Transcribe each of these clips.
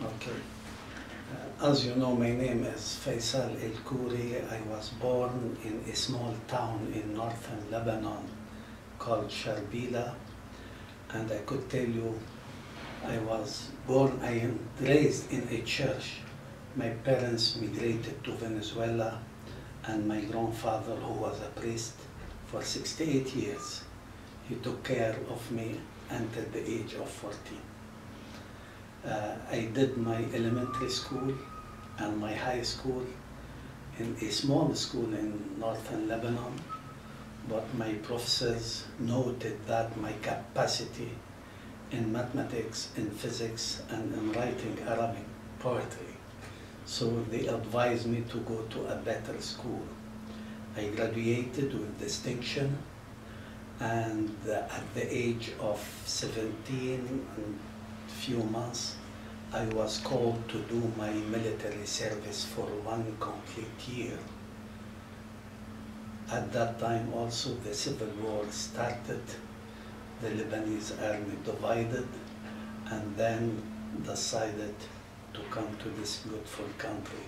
Okay. As you know, my name is Fayçal El-Khoury. I was born in a small town in northern Lebanon called Sharbila. And I could tell you, I am raised in a church. My parents migrated to Venezuela, and my grandfather, who was a priest for 68 years, he took care of me until the age of 14. I did my elementary school and my high school in a small school in northern Lebanon, but my professors noted that my capacity in mathematics, in physics, and in writing Arabic poetry. So they advised me to go to a better school. I graduated with distinction, and at the age of 17 and few months, I was called to do my military service for 1 complete year. At that time also the civil war started, the Lebanese army divided, and then decided to come to this beautiful country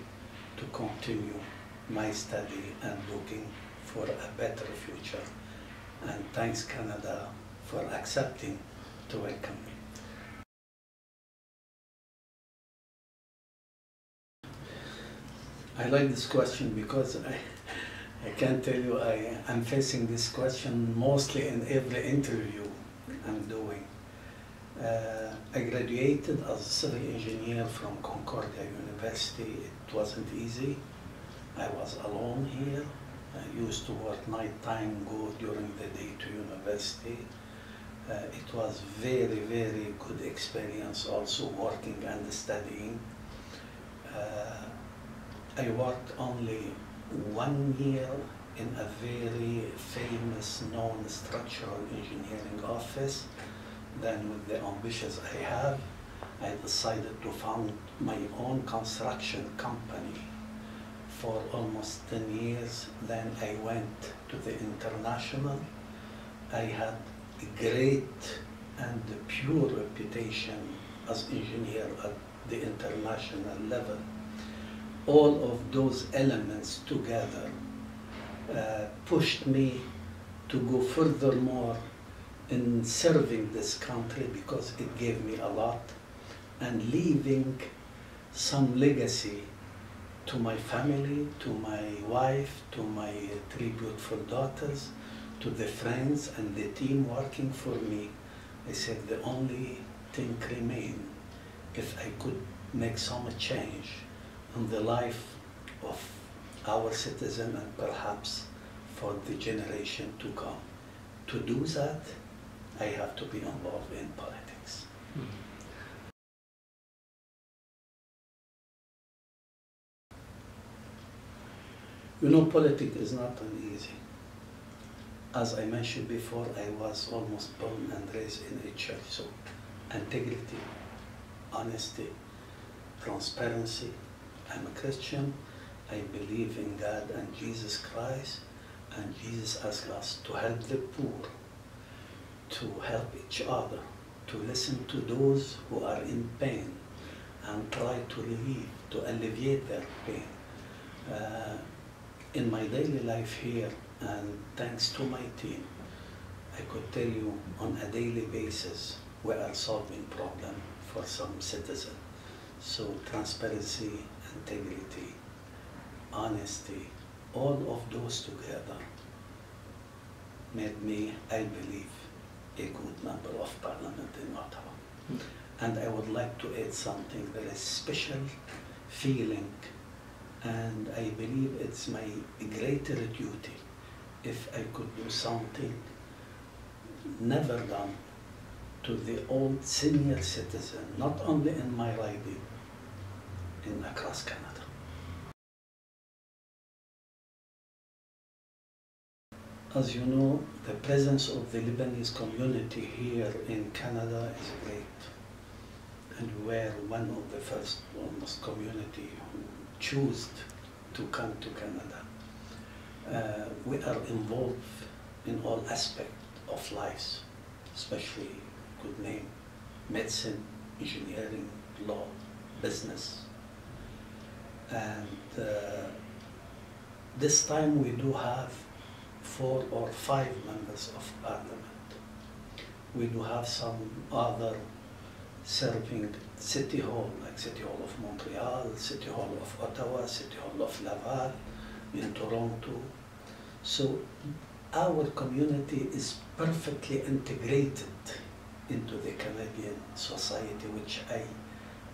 to continue my study and looking for a better future. And thanks Canada for accepting to welcome me. I like this question because I can tell you I'm facing this question mostly in every interview I'm doing. I graduated as a civil engineer from Concordia University. It wasn't easy. I was alone here. I used to work night time, go during the day to university. It was very, very good experience also working and studying. I worked only 1 year in a very famous known structural engineering office. Then with the ambitions I have, I decided to found my own construction company for almost 10 years. Then I went to the international. I had a great and pure reputation as engineer at the international level. All of those elements together pushed me to go furthermore in serving this country because it gave me a lot, and leaving some legacy to my family, to my wife, to my 3 beautiful daughters, to the friends and the team working for me. I said the only thing remained, if I could make some change in the life of our citizen and perhaps for the generation to come. To do that, I have to be involved in politics. You know, politics is not easy. As I mentioned before, I was almost born and raised in a church, so integrity, honesty, transparency. I'm a Christian. I believe in God and Jesus Christ, and Jesus asked us to help the poor, to help each other, to listen to those who are in pain and try to relieve, to alleviate their pain. In my daily life here, and thanks to my team, I could tell you on a daily basis we are solving problem for some citizen. So transparency, integrity, honesty, all of those together made me, I believe, a good member of Parliament in Ottawa. And I would like to add something. There is special feeling, and I believe it's my greater duty if I could do something never done to the old senior citizen, not only in my riding, in across Canada. As you know, the presence of the Lebanese community here in Canada is great. And we were one of the first almost community who chose to come to Canada. We are involved in all aspects of life, especially, good name, medicine, engineering, law, business. And this time we do have 4 or 5 members of parliament. We do have some other serving City Hall, like City Hall of Montreal, City Hall of Ottawa, City Hall of Laval, in Toronto. So our community is perfectly integrated into the Canadian society, which I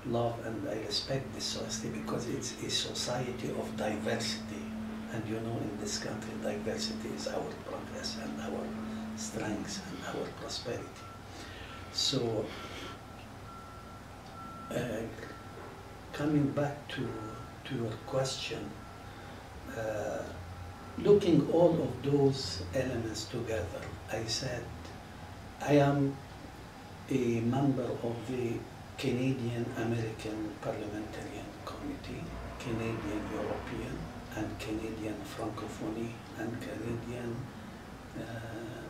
love and I respect this society because it's a society of diversity. And you know, in this country, diversity is our progress and our strength and our prosperity. So, coming back to your question, looking all of those elements together, I said, I am a member of the Canadian-American Parliamentary Committee, Canadian-European, and Canadian Francophonie, and Canadian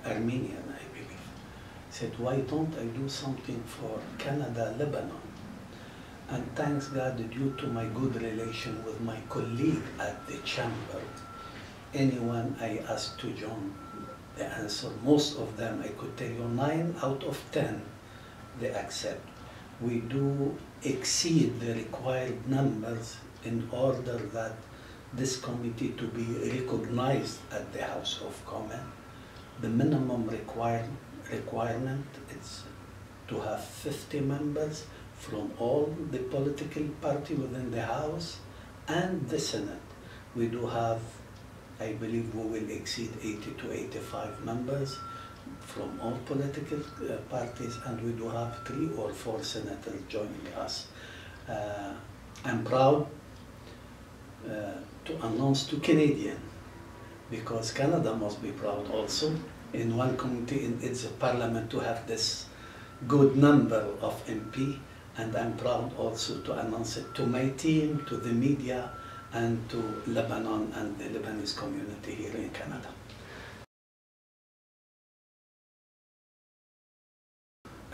Armenian, I believe. I said, why don't I do something for Canada-Lebanon? And thanks God, due to my good relation with my colleague at the chamber, anyone I asked to join, the answer, most of them, I could tell you 9 out of 10, they accept. We do exceed the required numbers in order that this committee to be recognized at the House of Commons. The minimum requirement is to have 50 members from all the political parties within the House and the Senate. We do have, I believe we will exceed 80 to 85 members from all political parties, and we do have 3 or 4 senators joining us. I'm proud to announce to Canadian, because Canada must be proud also in one committee in its parliament to have this good number of MP, and I'm proud also to announce it to my team, to the media, and to Lebanon and the Lebanese community here in Canada.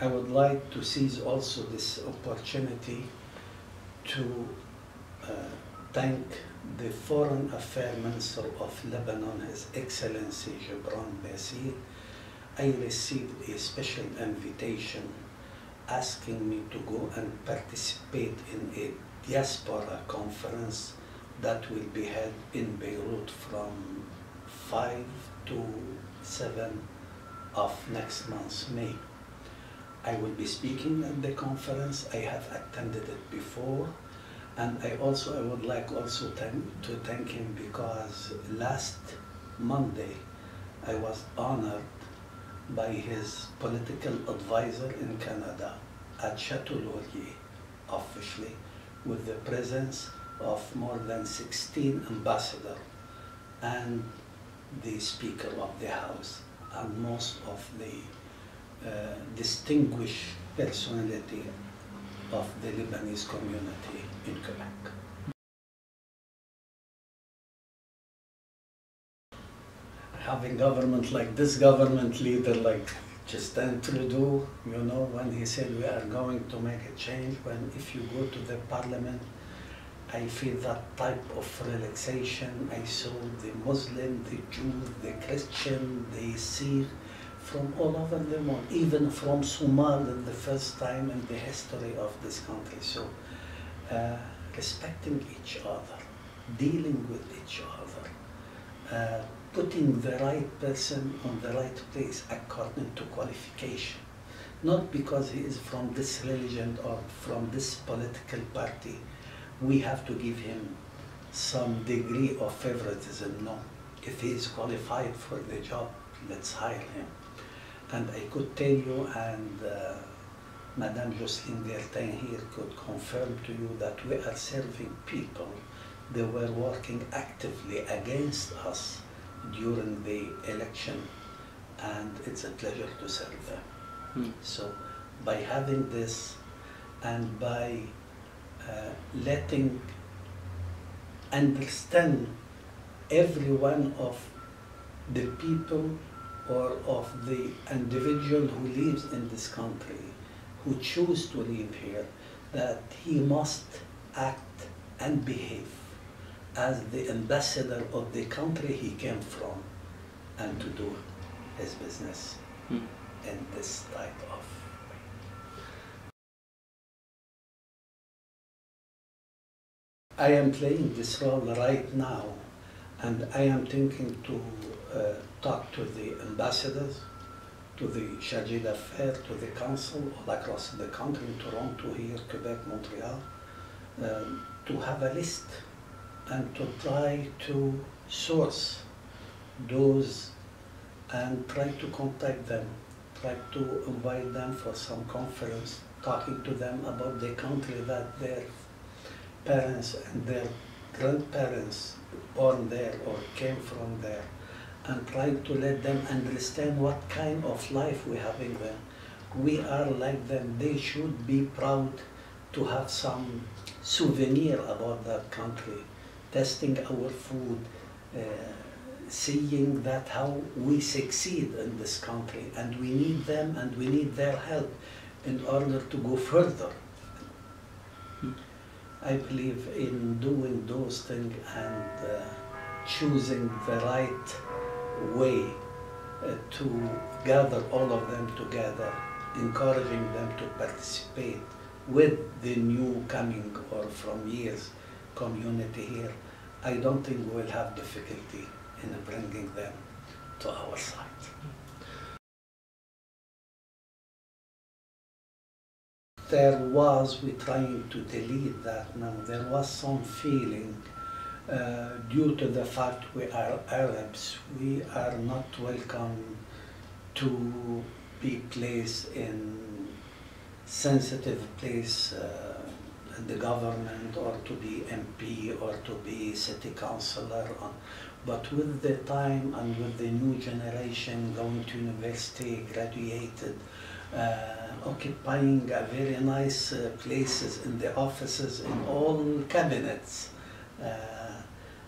I would like to seize also this opportunity to thank the Foreign Affairs Minister of Lebanon, His Excellency Gibran Basir. I received a special invitation asking me to go and participate in a diaspora conference that will be held in Beirut from 5 to 7 of next month, May. I will be speaking at the conference. I have attended it before, and I would like also to thank him because last Monday I was honored by his political advisor in Canada at Chateau Laurier, officially, with the presence of more than 16 ambassadors and the Speaker of the House and most of the distinguished personality of the Lebanese community in Quebec. Having government like this, government leader like Justin Trudeau, you know, when he said we are going to make a change, when if you go to the parliament, I feel that type of relaxation. I saw the Muslim, the Jew, the Christian, the Sikh, from all over the world, even from Somalia, the first time in the history of this country. So, respecting each other, dealing with each other, putting the right person on the right place according to qualification. Not because he is from this religion or from this political party, we have to give him some degree of favoritism. No. If he is qualified for the job, let's hire him. And I could tell you, and Madame Jocelyne Gertin here could confirm to you that we are serving people. They were working actively against us during the election, and it's a pleasure to serve them. So by having this and by letting understand every one of the people or of the individual who lives in this country, who choose to live here, that he must act and behave as the ambassador of the country he came from and to do his business in this type of way. I am playing this role right now, and I am thinking to talk to the ambassadors, to the chargé d'affaires, to the council all across the country, in Toronto, here, Quebec, Montreal, to have a list and to try to source those and try to contact them, try to invite them for some conference, talking to them about the country that their parents and their grandparents born there or came from there, and trying to let them understand what kind of life we're having there. We are like them. They should be proud to have some souvenir about that country, testing our food, seeing that how we succeed in this country, and we need them and we need their help in order to go further. I believe in doing those things and choosing the right way to gather all of them together, encouraging them to participate with the new coming or from years community here. I don't think we'll have difficulty in bringing them to our side. We're trying to delete that now, there was some feeling due to the fact we are Arabs, we are not welcome to be placed in sensitive place in the government, or to be MP, or to be city councillor. But with the time and with the new generation going to university, graduated, occupying a very nice places in the offices, in all cabinets,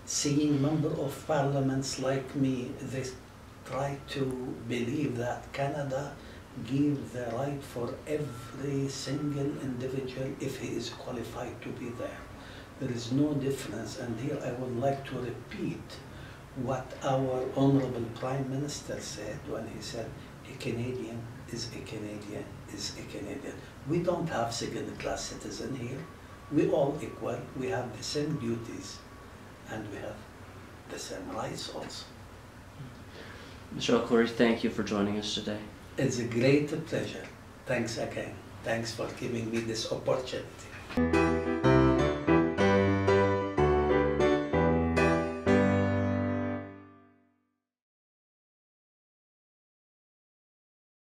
seeing member of parliaments like me, they try to believe that Canada gives the right for every single individual if he is qualified to be there. There is no difference, and here I would like to repeat what our Honorable Prime Minister said when he said, a Canadian is a Canadian is a Canadian. We don't have second-class citizens here. We all equal, we have the same duties, and we have the same rights also. Mr. El-Khoury, thank you for joining us today. It's a great pleasure. Thanks again. Thanks for giving me this opportunity.